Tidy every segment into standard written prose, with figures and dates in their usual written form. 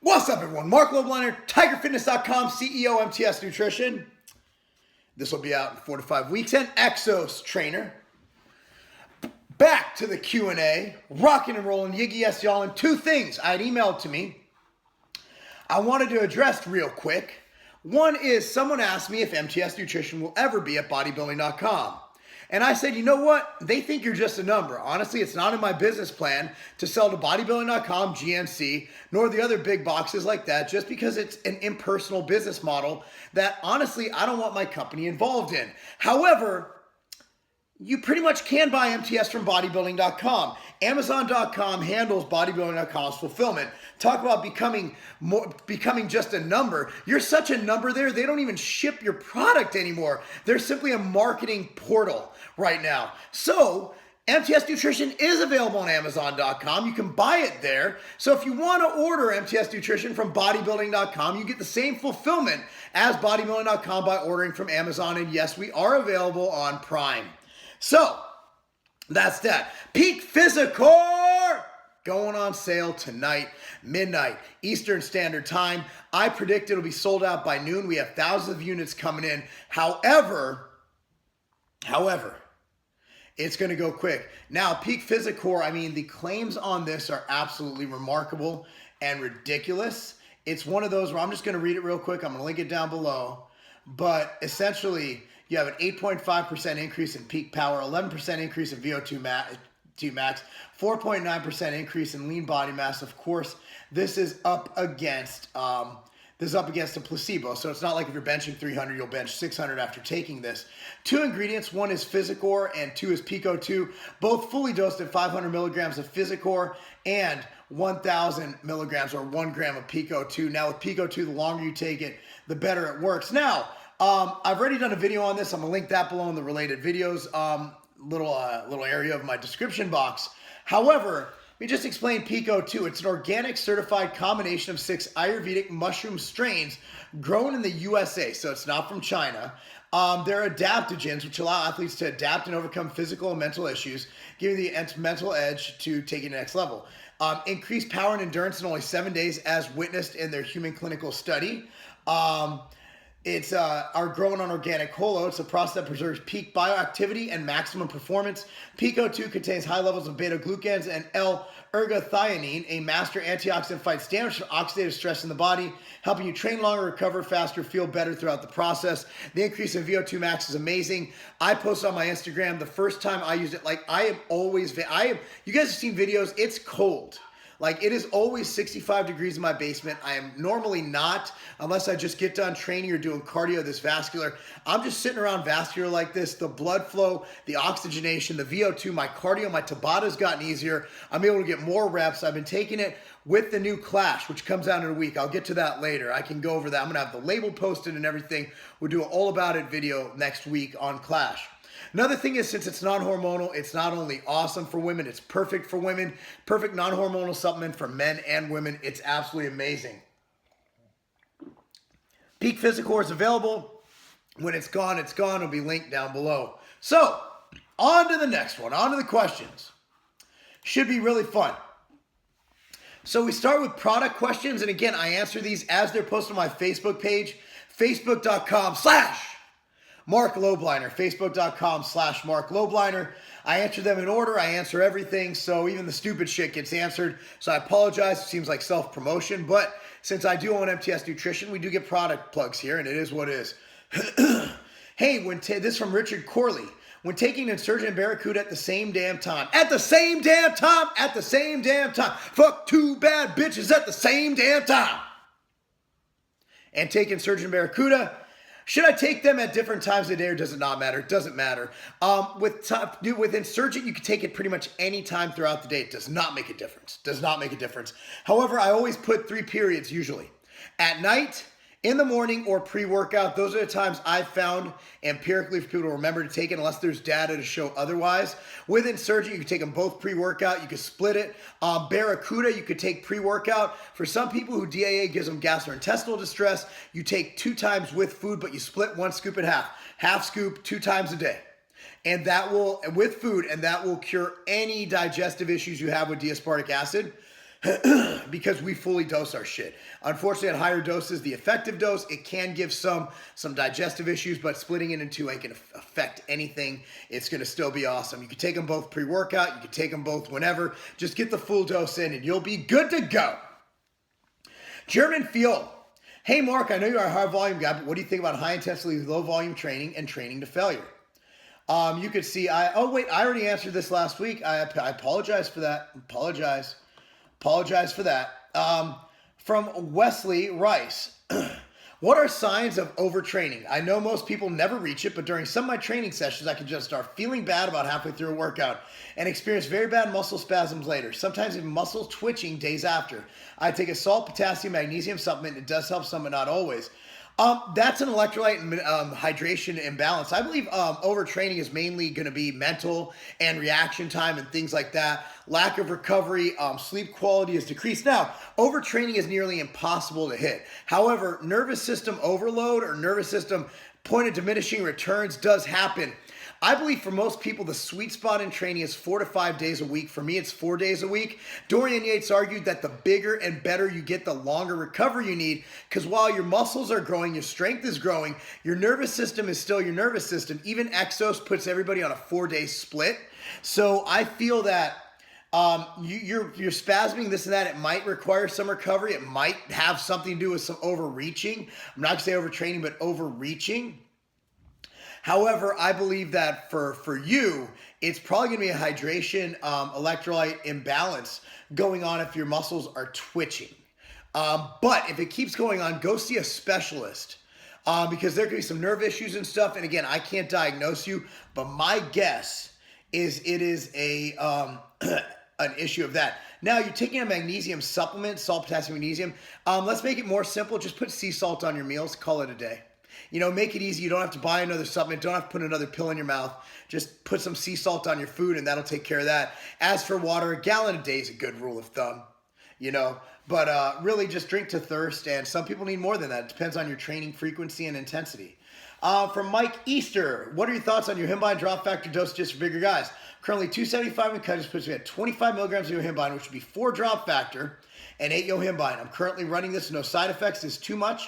What's up, everyone? Marc Lobliner, TigerFitness.com, CEO, MTS Nutrition. This will be out in 4 to 5 weeks. And Exos trainer. Back to the Q&A. Rocking and rolling. Yiggy yes, y'all. And two things I had emailed to me I wanted to address real quick. One is someone asked me if MTS Nutrition will ever be at bodybuilding.com. And I said, you know what? They think you're just a number. Honestly, it's not in my business plan to sell to bodybuilding.com, GNC, nor the other big boxes like that, just because it's an impersonal business model that honestly, I don't want my company involved in. However, you pretty much can buy MTS from bodybuilding.com. Amazon.com handles bodybuilding.com's fulfillment. Talk about becoming just a number. You're such a number there, they don't even ship your product anymore. They're simply a marketing portal right now. So MTS Nutrition is available on Amazon.com. You can buy it there. So if you want to order MTS Nutrition from bodybuilding.com, you get the same fulfillment as bodybuilding.com by ordering from Amazon. And yes, we are available on Prime. So that's that. Peak Physicor going on sale tonight, midnight, Eastern Standard Time. I predict it'll be sold out by noon. We have thousands of units coming in. However, it's going to go quick. Now, Peak Physicor, I mean, the claims on this are absolutely remarkable and ridiculous. It's one of those where I'm just going to read it real quick. I'm going to link it down below. But essentially, you have an 8.5% increase in peak power, 11% increase in VO2 max, 4.9% increase in lean body mass. Of course, this is up against a placebo. So it's not like if you're benching 300, you'll bench 600 after taking this. Two ingredients, one is Physicor and two is Pico 2, both fully dosed at 500 milligrams of Physicor and 1,000 milligrams or 1 gram of Pico 2. Now with Pico 2, the longer you take it, the better it works. Now, I've already done a video on this. I'm gonna link that below in the related videos, little area of my description box. However, let me just explain Pico 2. It's an organic certified combination of 6 Ayurvedic mushroom strains grown in the USA, so it's not from China. They're adaptogens, which allow athletes to adapt and overcome physical and mental issues, giving the mental edge to taking the next level. Increased power and endurance in only 7 days, as witnessed in their human clinical study. It's are grown on organic whole oats, a process that preserves peak bioactivity and maximum performance. Pico 2 contains high levels of beta-glucans and L-ergothioneine, a master antioxidant, fights damage from oxidative stress in the body, helping you train longer, recover faster, feel better throughout the process. The increase in VO2 max is amazing. I posted on my Instagram the first time I used it. Like you guys have seen videos, it's cold. Like, it is always 65 degrees in my basement. I am normally not, unless I just get done training or doing cardio, this vascular. I'm just sitting around vascular like this. The blood flow, the oxygenation, the VO2, my cardio, my Tabata's gotten easier. I'm able to get more reps. I've been taking it with the new Clash, which comes out in a week. I'll get to that later. I can go over that. I'm going to have the label posted and everything. We'll do an all about it video next week on Clash. Another thing is, since it's non-hormonal, it's not only awesome for women, it's perfect for women. Perfect non-hormonal supplement for men and women. It's absolutely amazing. Peak Physicor is available. When it's gone, it's gone. It'll be linked down below. So, on to the next one. On to the questions. Should be really fun. So we start with product questions. And again, I answer these as they're posted on my Facebook page, facebook.com/Marc Lobliner, facebook.com/Marc Lobliner. I answer them in order. I answer everything, so even the stupid shit gets answered. So I apologize. It seems like self-promotion, but since I do own MTS Nutrition, we do get product plugs here, and it is what it is. Hey, this is from Richard Corley. When taking Insurgent and Barracuda at the same damn time. At the same damn time. At the same damn time. Fuck 2 bad bitches at the same damn time. And take Insurgent and Barracuda. Should I take them at different times of the day, or does it not matter? It doesn't matter. With Insurgent, you can take it pretty much any time throughout the day. It does not make a difference. Does not make a difference. However, I always put 3 periods usually. At night, in the morning, or pre-workout. Those are the times I've found empirically for people to remember to take it, unless there's data to show otherwise. With Insurgent, you can take them both pre-workout. You can split it. Barracuda, you could take pre-workout. For some people who DAA gives them gastrointestinal distress, you take 2 times with food, but you split 1 scoop in half. Half scoop 2 times a day. And that will, with food, and that will cure any digestive issues you have with D-aspartic acid. because we fully dose our shit. Unfortunately, at higher doses, the effective dose, it can give some digestive issues, but splitting it in two ain't gonna affect anything. It's gonna still be awesome. You can take them both pre-workout, you can take them both whenever. Just get the full dose in and you'll be good to go. German Field. Hey Mark, I know you're a high volume guy, but what do you think about high intensity, low volume training and training to failure? You could see, I already answered this last week. I apologize for that. Apologize for that. From Wesley Rice. What are signs of overtraining? I know most people never reach it, but during some of my training sessions, I can just start feeling bad about halfway through a workout and experience very bad muscle spasms later, sometimes even muscle twitching days after. I take a salt, potassium, magnesium supplement. It does help some, but not always. That's an electrolyte and hydration imbalance. I believe overtraining is mainly going to be mental and reaction time and things like that. Lack of recovery, sleep quality is decreased. Now, overtraining is nearly impossible to hit. However, nervous system overload or nervous system point of diminishing returns does happen. I believe for most people, the sweet spot in training is 4 to 5 days a week. For me, it's 4 days a week. Dorian Yates argued that the bigger and better you get, the longer recovery you need, because while your muscles are growing, your strength is growing, your nervous system is still your nervous system. Even Exos puts everybody on a 4-day split. So I feel that you're spasming this and that. It might require some recovery. It might have something to do with some overreaching. I'm not going to say overtraining, but overreaching. However, I believe that for you, it's probably going to be a hydration, electrolyte imbalance going on if your muscles are twitching. But if it keeps going on, go see a specialist because there could be some nerve issues and stuff. And again, I can't diagnose you, but my guess is it is a an issue of that. Now, you're taking a magnesium supplement, salt, potassium, magnesium. Let's make it more simple. Just put sea salt on your meals. Call it a day. You know, make it easy. You don't have to buy another supplement. Don't have to put another pill in your mouth. Just put some sea salt on your food and that'll take care of that. As for water, a gallon a day is a good rule of thumb, you know. But really just drink to thirst, and some people need more than that. It depends on your training frequency and intensity. From Mike Easter, what are your thoughts on your Yohimbine drop factor dosages for bigger guys? Currently 275 in cut just puts me at 25 milligrams of Yohimbine, which would be 4 drop factor and 8 Yohimbine. I'm currently running this, no side effects. Is too much.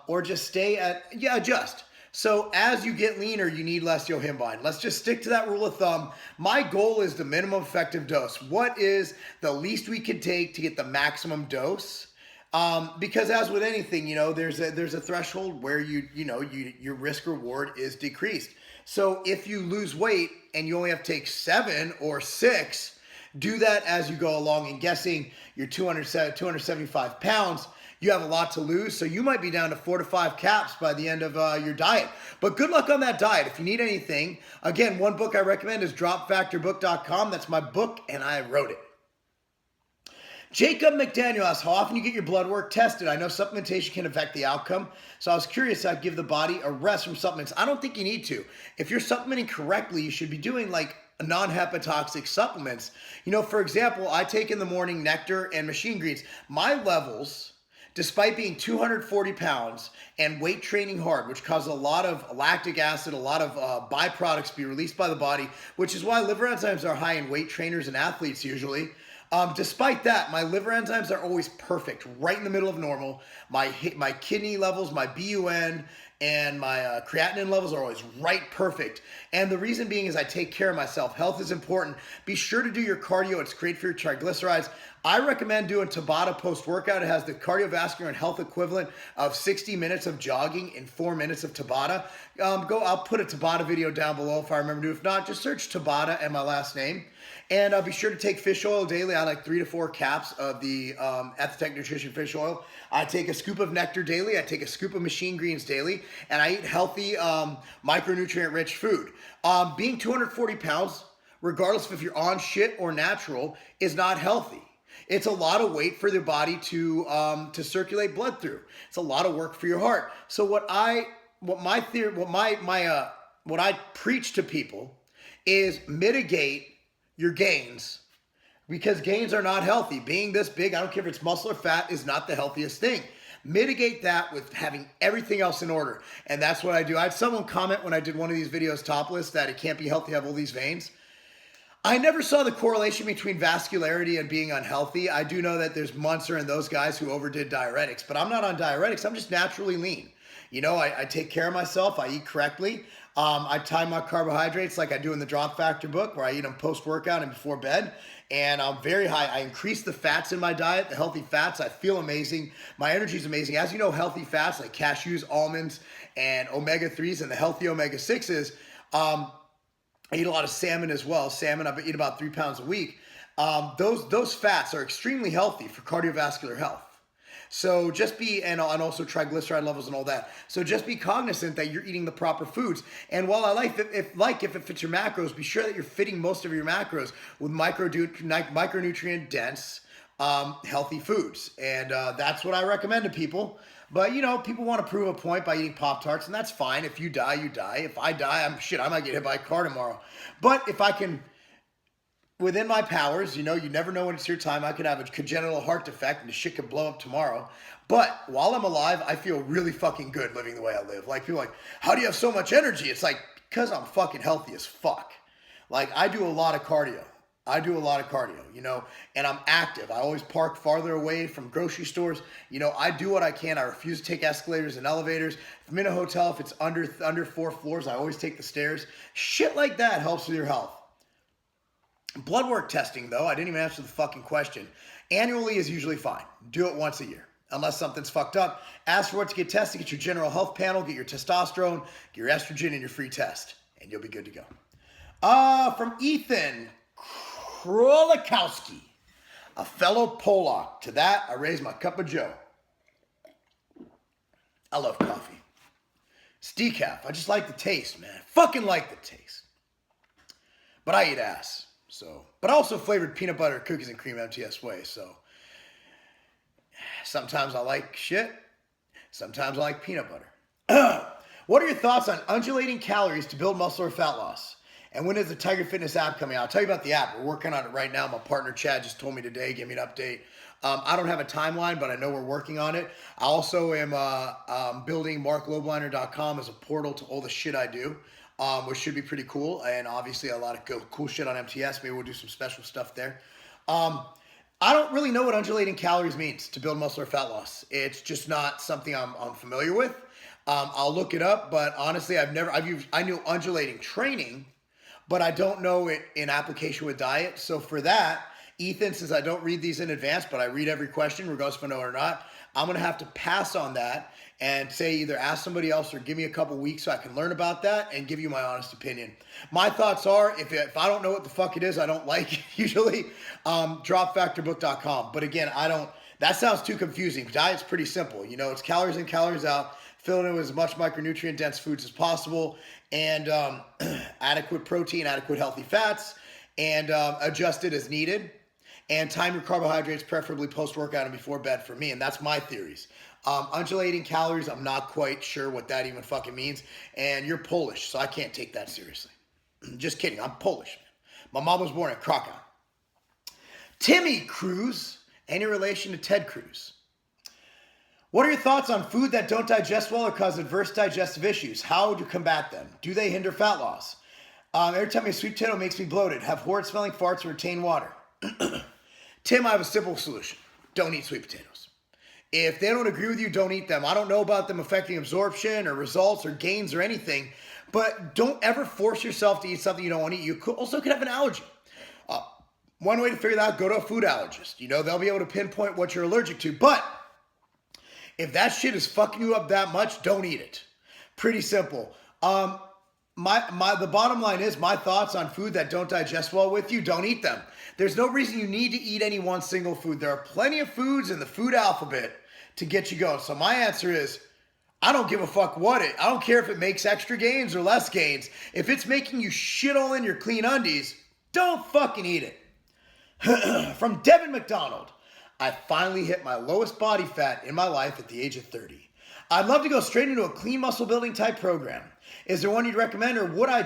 Or just stay at, adjust. So as you get leaner, you need less Yohimbine. Let's just stick to that rule of thumb. My goal is the minimum effective dose. What is the least we can take to get the maximum dose? Because as with anything, you know, there's a threshold where your risk reward is decreased. So if you lose weight and you only have to take 7 or 6, do that as you go along. And guessing you're 275 pounds, you have a lot to lose, so you might be down to 4 to 5 caps by the end of your diet. But good luck on that diet. If you need anything, again, one book I recommend is dropfactorbook.com. That's my book, and I wrote it. Jacob McDaniel asks, how often you get your blood work tested? I know supplementation can affect the outcome, so I was curious. I'd give the body a rest from supplements. I don't think you need to. If you're supplementing correctly, you should be doing like non-hepatotoxic supplements. You know, for example, I take in the morning nectar and machine greens. My levels, despite being 240 pounds and weight training hard, which causes a lot of lactic acid, a lot of byproducts to be released by the body, which is why liver enzymes are high in weight trainers and athletes usually. Despite that, my liver enzymes are always perfect, right in the middle of normal. My kidney levels, my BUN, and my creatinine levels are always right perfect. And the reason being is I take care of myself. Health is important. Be sure to do your cardio. It's great for your triglycerides. I recommend doing Tabata post-workout. It has the cardiovascular and health equivalent of 60 minutes of jogging in 4 minutes of Tabata. I'll put a Tabata video down below if I remember to. If not, just search Tabata and my last name. And be sure to take fish oil daily. I like 3 to 4 caps of the MTS Nutrition fish oil. I take a scoop of nectar daily. I take a scoop of machine greens daily. And I eat healthy, micronutrient-rich food. Being 240 pounds, regardless of if you're on shit or natural, is not healthy. It's a lot of weight for the body to circulate blood through. It's a lot of work for your heart. So what I preach to people is mitigate your gains, because gains are not healthy. Being this big, I don't care if it's muscle or fat, is not the healthiest thing. Mitigate that with having everything else in order. And that's what I do. I had someone comment when I did one of these videos topless that it can't be healthy to have all these veins. I never saw the correlation between vascularity and being unhealthy. I do know that there's Munzer and those guys who overdid diuretics, but I'm not on diuretics. I'm just naturally lean. You know, I take care of myself. I eat correctly. I time my carbohydrates like I do in the Drop Factor book, where I eat them post-workout and before bed. And I'm very high. I increase the fats in my diet, the healthy fats. I feel amazing. My energy is amazing. As you know, healthy fats like cashews, almonds, and omega-3s and the healthy omega-6s, I eat a lot of salmon as well. Salmon, I eat about 3 pounds a week. Those fats are extremely healthy for cardiovascular health. So just be, and also triglyceride levels and all that. So just be cognizant that you're eating the proper foods. And while I like, if it fits your macros, be sure that you're fitting most of your macros with micronutrient dense, healthy foods. And that's what I recommend to people. But, you know, people want to prove a point by eating Pop-Tarts, and that's fine. If you die, you die. If I die, I might get hit by a car tomorrow. But if I can, within my powers, you know, you never know when it's your time. I could have a congenital heart defect and the shit could blow up tomorrow. But while I'm alive, I feel really fucking good living the way I live. Like, people are like, how do you have so much energy? It's like, because I'm fucking healthy as fuck. Like, I do a lot of cardio. You know, and I'm active. I always park farther away from grocery stores. You know, I do what I can. I refuse to take escalators and elevators. If I'm in a hotel, if it's under 4 floors, I always take the stairs. Shit like that helps with your health. Bloodwork testing, though, I didn't even answer the fucking question. Annually is usually fine. Do it once a year. Unless something's fucked up. Ask for it to get tested. Get your general health panel. Get your testosterone, get your estrogen, and your free test. And you'll be good to go. From Ethan Krolikowski, a fellow Polak. To that, I raise my cup of joe. I love coffee. It's decaf. I just like the taste, man. I fucking like the taste. But I eat ass. So, but I also flavored peanut butter cookies and cream MTS way. So sometimes I like shit. Sometimes I like peanut butter. What are your thoughts on undulating calories to build muscle or fat loss? And when is the Tiger Fitness app coming out? I'll tell you about the app. We're working on it right now. My partner Chad just told me today, give me an update. I don't have a timeline, but I know we're working on it. I also am building MarcLobliner.com as a portal to all the shit I do, which should be pretty cool. And obviously a lot of cool shit on MTS. Maybe we'll do some special stuff there. I don't really know what undulating calories means to build muscle or fat loss. It's just not something I'm familiar with. I'll look it up, but honestly, I knew undulating training, but I don't know it in application with diet. So for that, Ethan, since I don't read these in advance, but I read every question, regardless if I know it or not, I'm going to have to pass on that and say either ask somebody else or give me a couple weeks so I can learn about that and give you my honest opinion. My thoughts are, if I don't know what the fuck it is, I don't like it usually, dropfactorbook.com. But again, that sounds too confusing. Diet's pretty simple. You know, it's calories in, calories out. Fill it in with as much micronutrient dense foods as possible, and adequate protein, adequate healthy fats, and adjust it as needed. And time your carbohydrates, preferably post-workout and before bed for me. And that's my theories. Undulating calories, I'm not quite sure what that even fucking means. And you're Polish, so I can't take that seriously. Just kidding, I'm Polish. My mom was born in Krakow. Timmy Cruz, any relation to Ted Cruz? What are your thoughts on food that don't digest well or cause adverse digestive issues? How to combat them? Do they hinder fat loss? Every time a sweet potato makes me bloated, have horrid smelling farts, or retain water. Tim, I have a simple solution. Don't eat sweet potatoes. If they don't agree with you, don't eat them. I don't know about them affecting absorption or results or gains or anything, but don't ever force yourself to eat something you don't want to eat. You also could have an allergy. One way to figure that out, go to a food allergist. You know, they'll be able to pinpoint what you're allergic to, but if that shit is fucking you up that much, don't eat it. Pretty simple. The bottom line is my thoughts on food that don't digest well with you, don't eat them. There's no reason you need to eat any one single food. There are plenty of foods in the food alphabet to get you going. So my answer is, I don't give a fuck I don't care if it makes extra gains or less gains. If it's making you shit all in your clean undies, don't fucking eat it. From Devin McDonald. I finally hit my lowest body fat in my life at the age of 30. I'd love to go straight into a clean muscle building type program. Is there one you'd recommend, or would I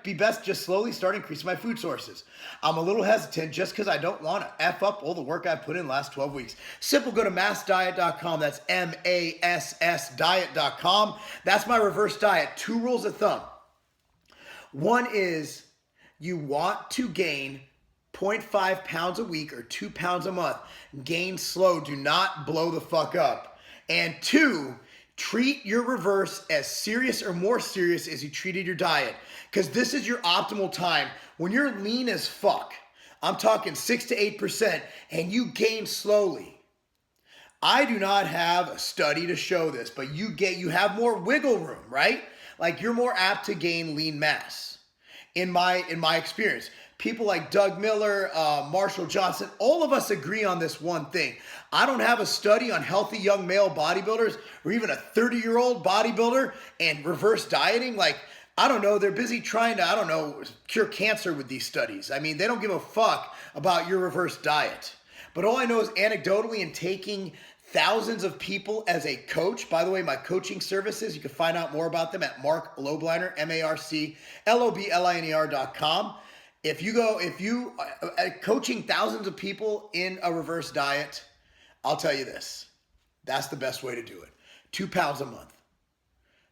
be best just slowly start increasing my food sources? I'm a little hesitant just because I don't want to F up all the work I've put in the last 12 weeks. Simple, go to massdiet.com. That's MASS diet.com. That's my reverse diet. 2 rules of thumb. One is you want to gain 0.5 pounds a week or 2 pounds a month. Gain slow, do not blow the fuck up. And 2, treat your reverse as serious or more serious as you treated your diet. Because this is your optimal time. When you're lean as fuck, I'm talking 6 to 8%, and you gain slowly. I do not have a study to show this, but you have more wiggle room, right? Like you're more apt to gain lean mass. In my experience, people like Doug Miller, Marshall Johnson, all of us agree on this one thing. I don't have a study on healthy young male bodybuilders or even a 30-year-old bodybuilder and reverse dieting. Like, I don't know, they're busy trying to, I don't know, cure cancer with these studies. I mean, they don't give a fuck about your reverse diet. But all I know is anecdotally, and taking thousands of people as a coach. By the way, my coaching services, you can find out more about them at Marc Lobliner, MarcLobliner.com. If you coaching thousands of people in a reverse diet, I'll tell you this, that's the best way to do it. 2 pounds a month,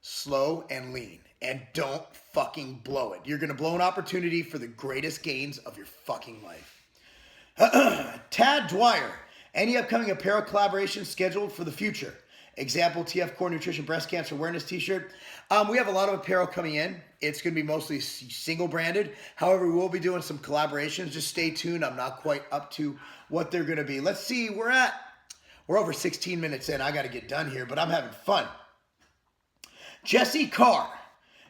slow and lean, and don't fucking blow it. You're going to blow an opportunity for the greatest gains of your fucking life. Tad Dwyer, any upcoming apparel collaborations scheduled for the future? Example, TF Core Nutrition Breast Cancer Awareness t-shirt. We have a lot of apparel coming in. It's going to be mostly single branded. However, we will be doing some collaborations. Just stay tuned. I'm not quite up to what they're going to be. Let's see. We're over 16 minutes in. I got to get done here, but I'm having fun. Jesse Carr.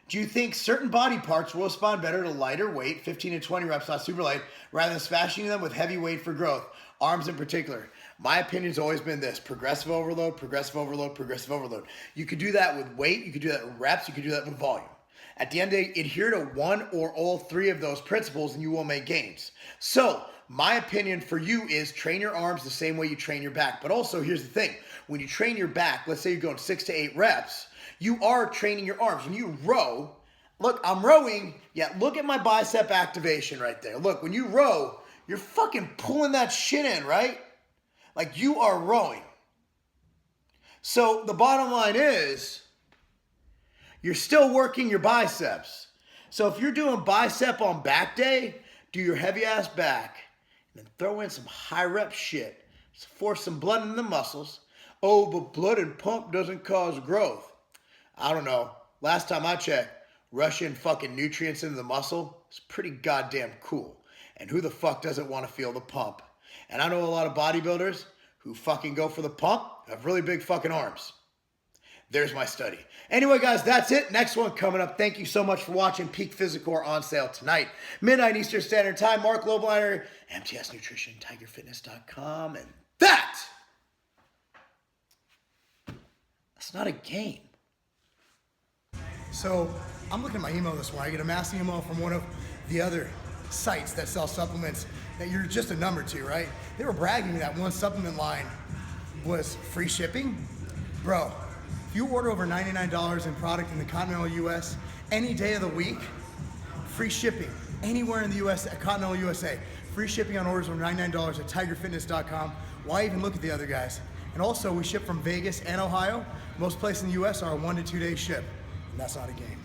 Do you think certain body parts will respond better to lighter weight, 15 to 20 reps, not super light, rather than smashing them with heavy weight for growth? Arms in particular. My opinion's always been this: progressive overload, progressive overload, progressive overload. You could do that with weight, you could do that with reps, you could do that with volume. At the end of the day, adhere to one or all 3 of those principles and you will make gains. So, my opinion for you is train your arms the same way you train your back. But also, here's the thing. When you train your back, let's say you're going 6 to 8 reps, you are training your arms. When you row, look, I'm rowing. Yeah, look at my bicep activation right there. Look, when you row, you're fucking pulling that shit in, right? Like you are rowing. So the bottom line is, you're still working your biceps. So if you're doing bicep on back day, do your heavy ass back, and then throw in some high rep shit. Force some blood in the muscles. Oh, but blood and pump doesn't cause growth. I don't know. Last time I checked, rushing fucking nutrients into the muscle is pretty goddamn cool. And who the fuck doesn't want to feel the pump? And I know a lot of bodybuilders who fucking go for the pump have really big fucking arms. There's my study. Anyway, guys, that's it. Next one coming up. Thank you so much for watching. Peak Physicor on sale tonight. Midnight Eastern Standard Time. Marc Lobliner, MTS Nutrition, TigerFitness.com. And that's not a game. So I'm looking at my email this morning. I get a mass email from one of the other sites that sell supplements that you're just a number to, right? They were bragging that one supplement line was free shipping. Bro, if you order over $99 in product in the continental US any day of the week, free shipping anywhere in the US, at continental USA. Free shipping on orders over $99 at TigerFitness.com. Why even look at the other guys? And also, we ship from Vegas and Ohio. Most places in the US are a 1 to 2 day ship. And that's not a game.